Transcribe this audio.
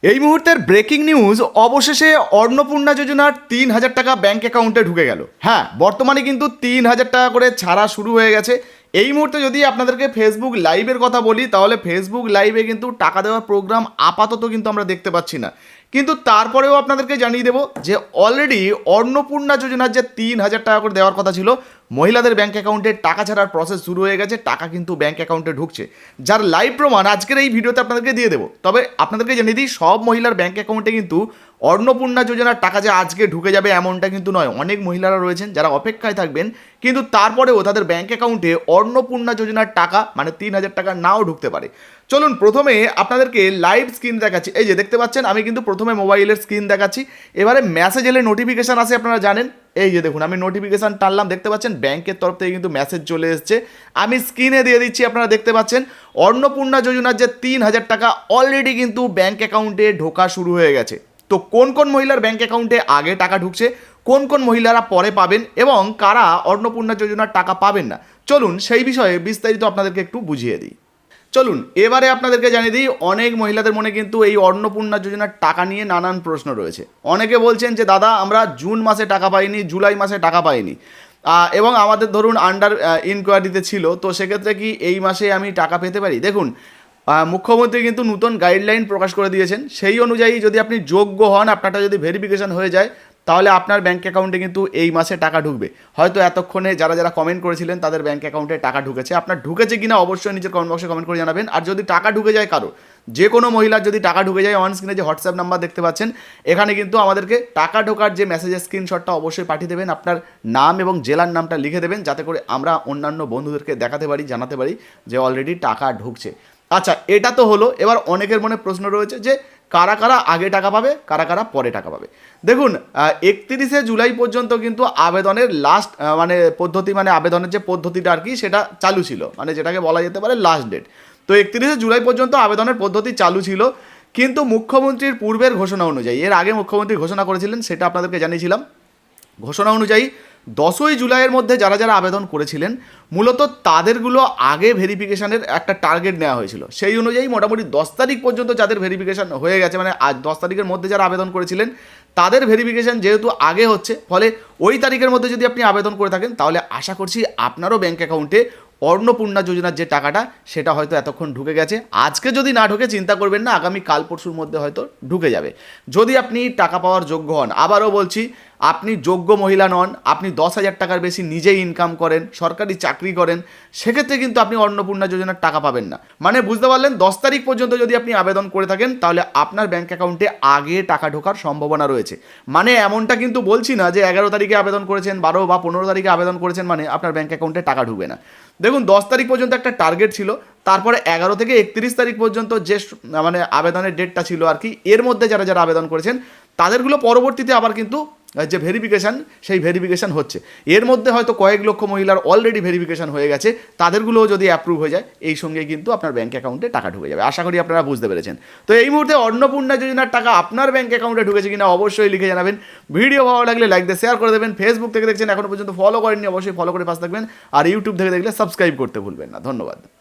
এই মুহূর্তের breaking news, অবশেষে অন্নপূর্ণা যোজনার 3,000 টাকা ব্যাঙ্ক অ্যাকাউন্টে ঢুকে গেল। হ্যাঁ, বর্তমানে কিন্তু 3,000 টাকা করে ছাড়া শুরু হয়ে গেছে। এই মুহূর্তে যদি আপনাদেরকে ফেসবুক লাইভের কথা বলি, তাহলে ফেসবুক লাইভে কিন্তু টাকা দেওয়ার প্রোগ্রাম আপাতত কিন্তু আমরা দেখতে পাচ্ছি না। কিন্তু তারপরেও আপনাদেরকে জানিয়ে দেবো যে অলরেডি অন্নপূর্ণা যোজনার যে 3,000 টাকা করে দেওয়ার কথা ছিল, মহিলাদের ব্যাঙ্ক অ্যাকাউন্টে টাকা ছাড়ার প্রসেস শুরু হয়ে গেছে। টাকা কিন্তু ব্যাঙ্ক অ্যাকাউন্টে ঢুকছে, যার লাইভ প্রমাণ আজকের এই ভিডিওতে আপনাদেরকে দিয়ে দেবো। তবে আপনাদেরকে জানিয়ে দিই, সব মহিলার ব্যাঙ্ক অ্যাকাউন্টে কিন্তু অন্নপূর্ণা যোজনার টাকা যে আজকে ঢুকে যাবে এমনটা কিন্তু নয়। অনেক মহিলারা রয়েছেন যারা অপেক্ষায় থাকবেন, কিন্তু তারপরেও তাদের ব্যাঙ্ক অ্যাকাউন্টে অন্নপূর্ণা যোজনার টাকা মানে 3,000 টাকা নাও ঢুকতে পারে। চলুন প্রথমে আপনাদেরকে লাইভ স্ক্রিন দেখাচ্ছি। এই যে দেখতে পাচ্ছেন, আমি কিন্তু প্রথমে মোবাইলের স্ক্রিন দেখাচ্ছি। এবারে মেসেজ এলে নোটিফিকেশান আসে, আপনারা জানেন। এই যে দেখুন, আমি নোটিফিকেশান টানলাম, দেখতে পাচ্ছেন ব্যাংকের তরফ থেকে কিন্তু মেসেজ চলে এসছে। আমি স্ক্রিনে দিয়ে দিচ্ছি, আপনারা দেখতে পাচ্ছেন অন্নপূর্ণা যোজনার যে 3,000 টাকা অলরেডি কিন্তু ব্যাঙ্ক অ্যাকাউন্টে ঢোকা শুরু হয়ে গেছে। তো কোন কোন মহিলার ব্যাঙ্ক অ্যাকাউন্টে আগে টাকা ঢুকছে, কোন কোন মহিলারা পরে পাবেন এবং কারা অন্নপূর্ণা যোজনার টাকা পাবেন না, চলুন সেই বিষয়ে বিস্তারিত আপনাদেরকে একটু বুঝিয়ে দিই। চলুন এবারে আপনাদেরকে জানিয়ে দিই, অনেক মহিলাদের মনে কিন্তু এই অন্নপূর্ণা যোজনার টাকা নিয়ে নানান প্রশ্ন রয়েছে। অনেকে বলছেন যে দাদা, আমরা জুন মাসে টাকা পাইনি, জুলাই মাসে টাকা পাইনি, এবং আমাদের ধরুন আন্ডার ইনকোয়ারিতে ছিল, তো সেক্ষেত্রে কি এই মাসে আমি টাকা পেতে পারি? দেখুন, মুখ্যমন্ত্রী কিন্তু নতুন গাইডলাইন প্রকাশ করে দিয়েছেন। সেই অনুযায়ী যদি আপনি যোগ্য হন, আপনারটা যদি ভেরিফিকেশন হয়ে যায়, তাহলে আপনার ব্যাঙ্ক অ্যাকাউন্টে কিন্তু এই মাসে টাকা ঢুকবে। হয়তো এতক্ষণে যারা যারা কমেন্ট করেছিলেন তাদের ব্যাঙ্ক অ্যাকাউন্টে টাকা ঢুকেছে। আপনার ঢুকেছে কিনা অবশ্যই নিজের কমেন্ট বক্সে কমেন্ট করে জানাবেন। আর যদি টাকা ঢুকে যায় কারো, যে কোনো মহিলার যদি টাকা ঢুকে যায়, অন স্ক্রিনে যে হোয়াটসঅ্যাপ নাম্বার দেখতে পাচ্ছেন, এখানে কিন্তু আমাদেরকে টাকা ঢোকার যে মেসেজের স্ক্রিনশটটা অবশ্যই পাঠিয়ে দেবেন। আপনার নাম এবং জেলার নামটা লিখে দেবেন, যাতে করে আমরা অন্যান্য বন্ধুদেরকে দেখাতে পারি, জানাতে পারি যে অলরেডি টাকা ঢুকছে। আচ্ছা, এটা তো হলো। এবার অনেকের মনে প্রশ্ন রয়েছে যে কারা কারা আগে টাকা পাবে, কারা কারা পরে টাকা পাবে। দেখুন, 31শে জুলাই পর্যন্ত কিন্তু আবেদনের লাস্ট পদ্ধতি, আবেদনের যে পদ্ধতিটা আর কি, সেটা চালু ছিল, যেটাকে বলা যেতে পারে লাস্ট ডেট। তো 31শে জুলাই পর্যন্ত আবেদনের পদ্ধতি চালু ছিল। কিন্তু মুখ্যমন্ত্রীর পূর্বের ঘোষণা অনুযায়ী, এর আগে মুখ্যমন্ত্রী ঘোষণা করেছিলেন, সেটা আপনাদেরকে জানিয়েছিলাম। ঘোষণা অনুযায়ী 10ই জুলাইয়ের মধ্যে যারা যারা আবেদন করেছিলেন, মূলত তাদেরগুলো আগে ভেরিফিকেশানের একটা টার্গেট নেওয়া হয়েছিল। সেই অনুযায়ী মোটামুটি 10 তারিখ পর্যন্ত যাদের ভেরিফিকেশান হয়ে গেছে, আজ 10 তারিখের মধ্যে যারা আবেদন করেছিলেন, তাদের ভেরিফিকেশান যেহেতু আগে হচ্ছে, ফলে ওই তারিখের মধ্যে যদি আপনি আবেদন করে থাকেন, তাহলে আশা করছি আপনারও ব্যাঙ্ক অ্যাকাউন্টে অন্নপূর্ণা যোজনার যে টাকাটা, সেটা হয়তো এতক্ষণ ঢুকে গেছে। আজকে যদি না ঢুকে চিন্তা করবেন না, আগামী কাল পরশুর মধ্যে হয়তো ঢুকে যাবে, যদি আপনি টাকা পাওয়ার যোগ্য হন। আবারও বলছি, আপনি যোগ্য মহিলা নন, আপনি 10,000 টাকার বেশি নিজেই ইনকাম করেন, সরকারি চাকরি করেন, সেক্ষেত্রে কিন্তু আপনি অন্নপূর্ণা যোজনার টাকা পাবেন না। বুঝতে পারলেন, 10 তারিখ পর্যন্ত যদি আপনি আবেদন করে থাকেন, তাহলে আপনার ব্যাঙ্ক অ্যাকাউন্টে আগে টাকা ঢোকার সম্ভাবনা রয়েছে। এমনটা কিন্তু বলছি না যে 11 তারিখে আবেদন করেছেন, 12 বা 15 তারিখে আবেদন করেছেন আপনার ব্যাঙ্ক অ্যাকাউন্টে টাকা ঢুকবে না। দেখুন, 10 তারিখ পর্যন্ত একটা টার্গেট ছিল, তারপরে 11 থেকে 31 তারিখ পর্যন্ত যে আবেদনের ডেটটা ছিল আর কি, এর মধ্যে যারা যারা আবেদন করেছেন তাদেরগুলো পরবর্তীতে আবার কিন্তু যে ভেরিফিকেশান, সেই ভেরিফিকেশান হচ্ছে। এর মধ্যে হয়তো কয়েক লক্ষ মহিলার অলরেডি ভেরিফিকেশান হয়ে গেছে, তাদেরগুলোও যদি অ্যাপ্রুভ হয়ে যায়, এই সঙ্গে কিন্তু আপনার ব্যাঙ্ক অ্যাকাউন্টে টাকা ঢুকে যাবে। আশা করি আপনারা বুঝতে পেরেছেন। তো এই মুহূর্তে অন্নপূর্ণা যোজনার টাকা আপনার ব্যাঙ্ক অ্যাকাউন্টে ঢুকেছে কিনা অবশ্যই লিখে জানাবেন। ভিডিও ভালো লাগলে লাইক দিয়ে শেয়ার করে দেবেন। ফেসবুক থেকে দেখছেন, এখনো পর্যন্ত ফলো করেননি, অবশ্যই ফলো করে পাশে থাকবেন। আর ইউটিউব থেকে দেখলে সাবস্ক্রাইব করতে ভুলবেন না। ধন্যবাদ।